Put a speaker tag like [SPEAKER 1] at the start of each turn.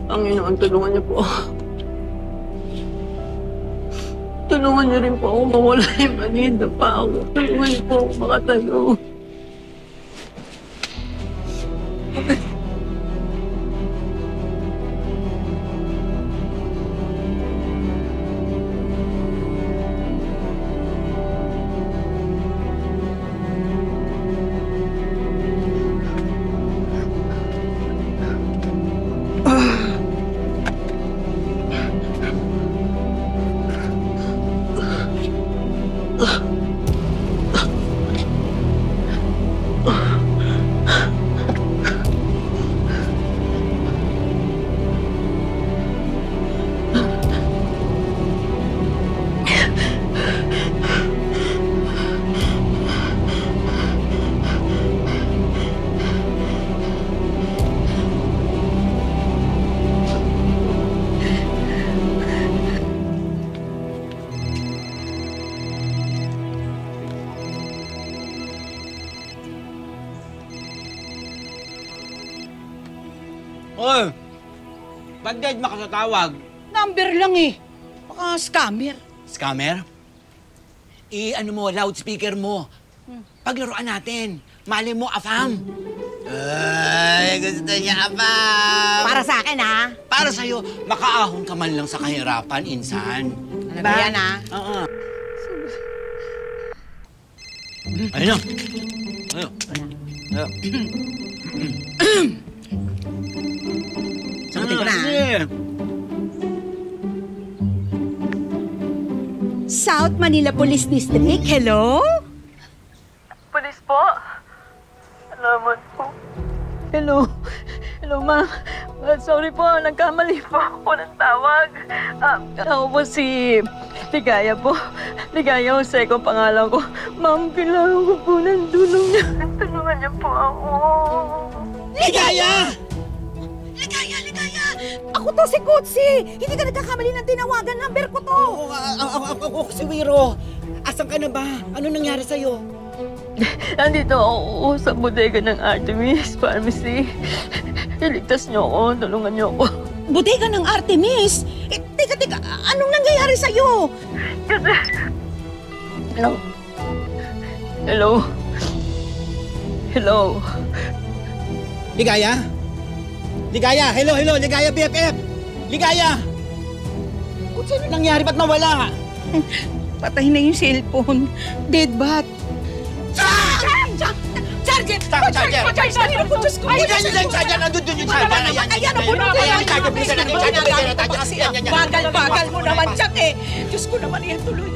[SPEAKER 1] Panginoon, tulungan niyo po. Tulungan niyo rin po ako mawala yung maliit na pa ako. Tulungan niyo po ako makatayo.
[SPEAKER 2] Oy! Ba't dead makasatawag?
[SPEAKER 3] Number lang eh. Baka scammer.
[SPEAKER 2] Scammer? Ano mo, loudspeaker mo. Paglaruan natin. Mali mo, afam. Ay, gusto niya, afam.
[SPEAKER 3] Para sa akin, ha?
[SPEAKER 2] Para sa'yo, makaahon ka man lang sa kahirapan, insan.
[SPEAKER 3] Ano yan, ha?
[SPEAKER 2] Oo. Ayun na. Ayun. Ayun.
[SPEAKER 3] Sagutin ko na. South Manila Police District, hello?
[SPEAKER 1] Police po? Salamat po. Hello. Hello, ma'am. Sorry po, nagkamali po ako ng tawag. Ako po si Ligaya po. Ligaya Jose ko pangalan ko. Ma'am, kailangan ko po ng tulong niya. Tulungan niya po ako.
[SPEAKER 2] Ligaya!
[SPEAKER 3] Ligaya, Ligaya! Ako to si Kutsi! Hindi ka nagkakamali ng tinawagan. Number ko to!
[SPEAKER 2] Ako si Wiro. Asan ka na ba? Ano nangyari sa'yo?
[SPEAKER 1] Nandito ako sa bodega ng Artemis Pharmacy. Iligtas niyo ako. Tulungan niyo ako.
[SPEAKER 3] Bodega ng Artemis? Teka, anong nangyayari sa'yo?
[SPEAKER 1] Kasi... Hello? Hello? Hello?
[SPEAKER 2] Ligaya? Ligaya! Hello! Ligaya, BFF! Ligaya! Kung sino nangyari, ba't nawala?
[SPEAKER 3] Patay na yung cellphone. Dead bat. Sergeant! Sergeant!
[SPEAKER 2] Sergeant! Nandun yung Sergeant!
[SPEAKER 3] Ayan ang puno ko yan! Bagal mo naman, Jack eh! Diyos ko naman yan tuloy.